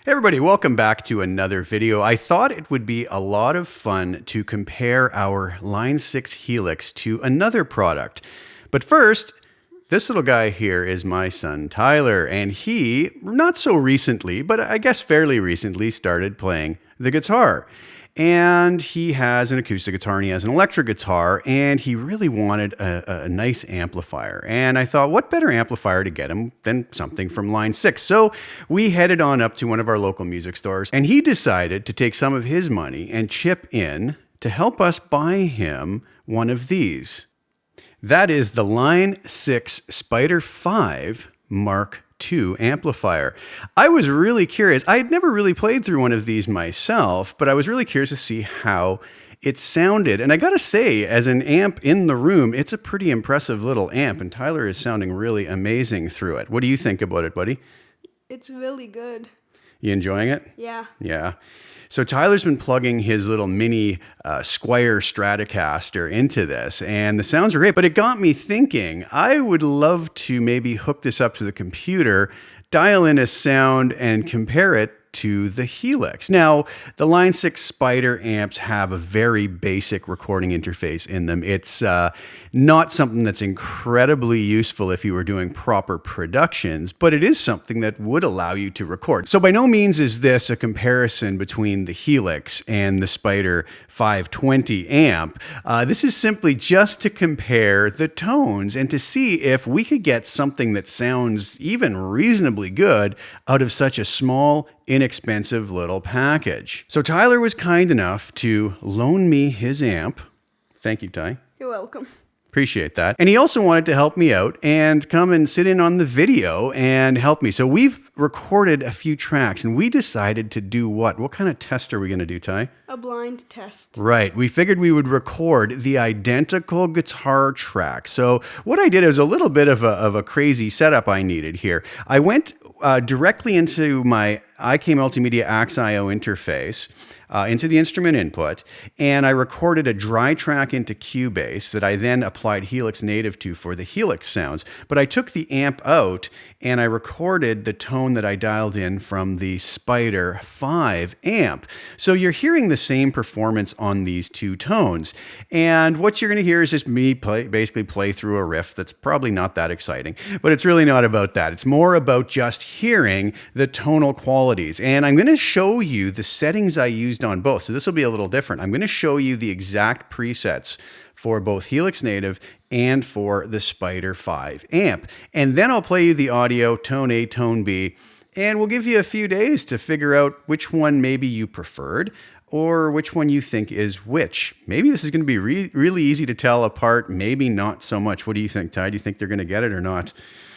Hey everybody, welcome back to another video. I thought it would be a lot of fun to compare our Line 6 Helix to another product. But first, this little guy here is my son Tyler, and he, not so recently, but I guess fairly recently, started playing the guitar. And he has an acoustic guitar and he has an electric guitar, and he really wanted a nice amplifier. And I thought, what better amplifier to get him than something from Line 6? So we headed on up to one of our local music stores, and he decided to take some of his money and chip in to help us buy him one of these. That is the Line 6 Spider 5 Mark II amplifier. I was really curious. I had never really played through one of these myself, but I was really curious to see how it sounded. And I gotta say, as an amp in the room, it's a pretty impressive little amp, and Tyler is sounding really amazing through it. What do you think about it, buddy? It's really good. You enjoying it? Yeah. Yeah. So Tyler's been plugging his little mini Squier Stratocaster into this, and the sounds are great, but it got me thinking, I would love to maybe hook this up to the computer, dial in a sound, and compare it to the Helix. Now, the Line 6 Spider amps have a very basic recording interface in them. It's not something that's incredibly useful if you were doing proper productions, but it is something that would allow you to record. So by no means is this a comparison between the Helix and the Spider 520 amp. This is simply just to compare the tones and to see if we could get something that sounds even reasonably good out of such a small, inexpensive little package. So Tyler was kind enough to loan me his amp. Thank you, Ty. You're welcome. Appreciate that. And he also wanted to help me out and come and sit in on the video and help me. So we've recorded a few tracks, and we decided to do what? What kind of test are we going to do, Ty? A blind test. Right. We figured we would record the identical guitar track. So what I did is a little bit of a crazy setup I needed here. I went directly into my MKii Multimedia Axe.io interface, into the instrument input, and I recorded a dry track into Cubase that I then applied Helix Native to for the Helix sounds. But I took the amp out and I recorded the tone that I dialed in from the Spider 5 amp. So you're hearing the same performance on these two tones. And what you're going to hear is just me basically play through a riff that's probably not that exciting, but it's really not about that. It's more about just hearing the tonal qualities. And I'm going to show you the settings I used on both. So this will be a little different. I'm going to show you the exact presets for both Helix Native and for the Spider 5 amp. And then I'll play you the audio, tone A, tone B, and we'll give you a few days to figure out which one maybe you preferred or which one you think is which. Maybe this is going to be really easy to tell apart, maybe not so much. What do you think, Ty? Do you think they're going to get it or not?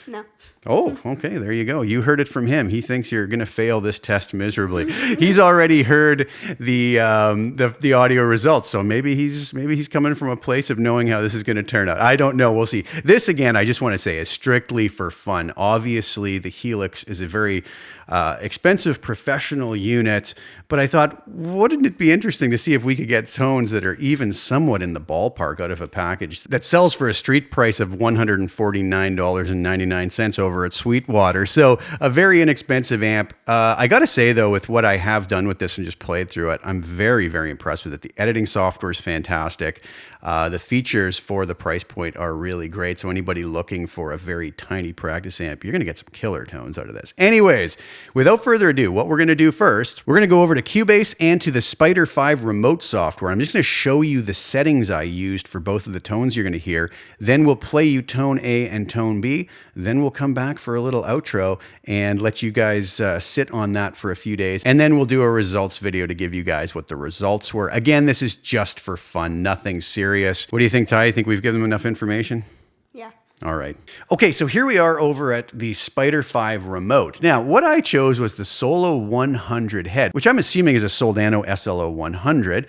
No. Oh, okay, there you go. You heard it from him. He thinks you're going to fail this test miserably. He's already heard the audio results, so maybe he's coming from a place of knowing how this is going to turn out. I don't know. We'll see. This, again, I just want to say, is strictly for fun. Obviously, the Helix is a very expensive professional unit, but I thought, wouldn't it be interesting to see if we could get tones that are even somewhat in the ballpark out of a package that sells for a street price of $149.99 over at Sweetwater. So a very inexpensive amp. I got to say, though, with what I have done with this and just played through it, I'm very, very impressed with it. The editing software is fantastic. The features for the price point are really great. So anybody looking for a very tiny practice amp, you're going to get some killer tones out of this. Anyways, without further ado, what we're going to do first, we're going to go over to Cubase and to the Spider 5 remote software. I'm just going to show you the settings I used for both of the tones you're going to hear. Then we'll play you tone A and tone B. Then we'll come back for a little outro and let you guys sit on that for a few days. And then we'll do a results video to give you guys what the results were. Again, this is just for fun, nothing serious. What do you think, Ty? You think we've given them enough information? Yeah. All right. Okay, so here we are over at the Spider 5 remote. Now, what I chose was the Solo 100 head, which I'm assuming is a Soldano SLO 100.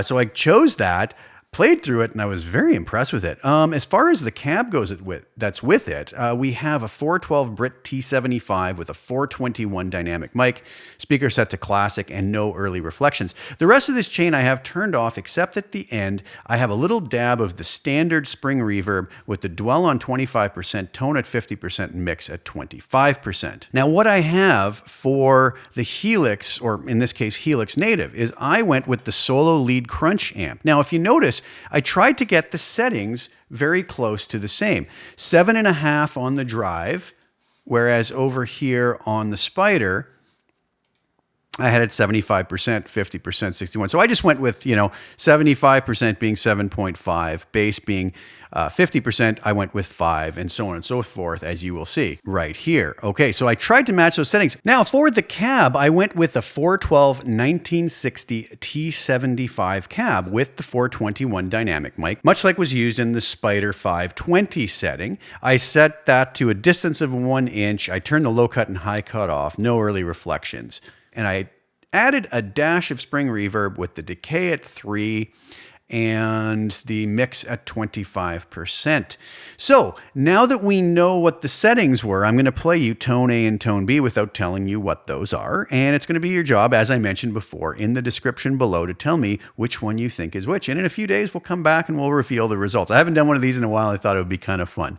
So I chose that. played through it and I was very impressed with it. As far as the cab goes that's with it, we have a 412 Brit T75 with a 421 dynamic mic, speaker set to classic, and no early reflections. The rest of this chain I have turned off, except at the end, I have a little dab of the standard spring reverb with the dwell on 25%, tone at 50%, and mix at 25%. Now, what I have for the Helix, or in this case, Helix Native, is I went with the Solo Lead Crunch amp. Now, if you notice, I tried to get the settings very close to the same. 7.5 on the drive, whereas over here on the Spider, I had it 75%, 50%, 61. So I just went with, 75% being 7.5, bass being 50%, I went with 5, and so on and so forth, as you will see right here. Okay, so I tried to match those settings. Now, for the cab, I went with the 412 1960 T75 cab with the 421 dynamic mic, much like was used in the Spider 520 setting. I set that to a distance of 1 inch. I turned the low cut and high cut off, no early reflections. And I added a dash of spring reverb with the decay at 3 and the mix at 25%. So now that we know what the settings were, I'm going to play you tone A and tone B without telling you what those are. And it's going to be your job, as I mentioned before, in the description below to tell me which one you think is which. And in a few days, we'll come back and we'll reveal the results. I haven't done one of these in a while. I thought it would be kind of fun.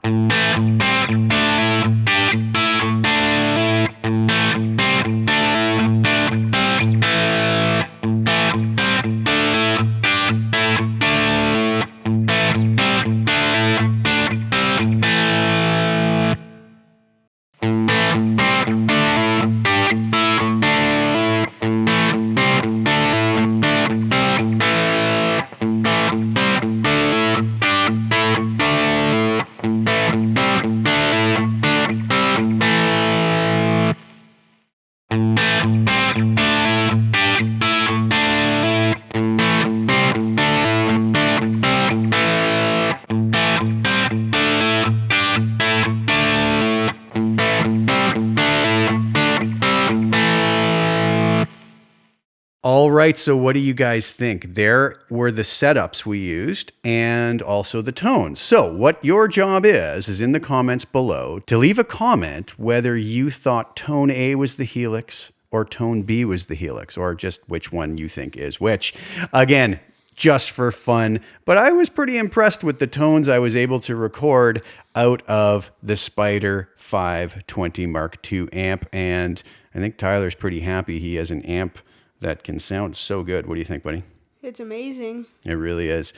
All right, so what do you guys think? There were the setups we used and also the tones. So what your job is in the comments below to leave a comment whether you thought tone A was the Helix or tone B was the Helix, or just which one you think is which. Again, just for fun, but I was pretty impressed with the tones I was able to record out of the Spider 520 Mark II amp, and I think Tyler's pretty happy he has an amp that can sound so good. What do you think, buddy? It's amazing. It really is.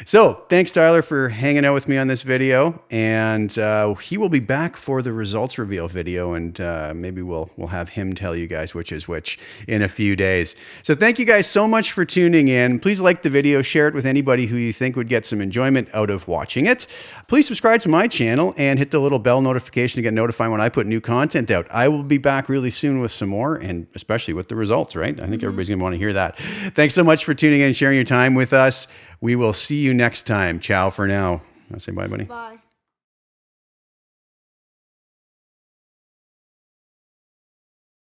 So thanks, Tyler, for hanging out with me on this video. And he will be back for the results reveal video. And maybe we'll have him tell you guys which is which in a few days. So thank you guys so much for tuning in. Please like the video, share it with anybody who you think would get some enjoyment out of watching it. Please subscribe to my channel and hit the little bell notification to get notified when I put new content out. I will be back really soon with some more, and especially with the results, right? I think everybody's going to want to hear that. Thanks so much for tuning in and sharing your time with us. We will see you next time. Ciao for now. I'll say bye, buddy. Bye.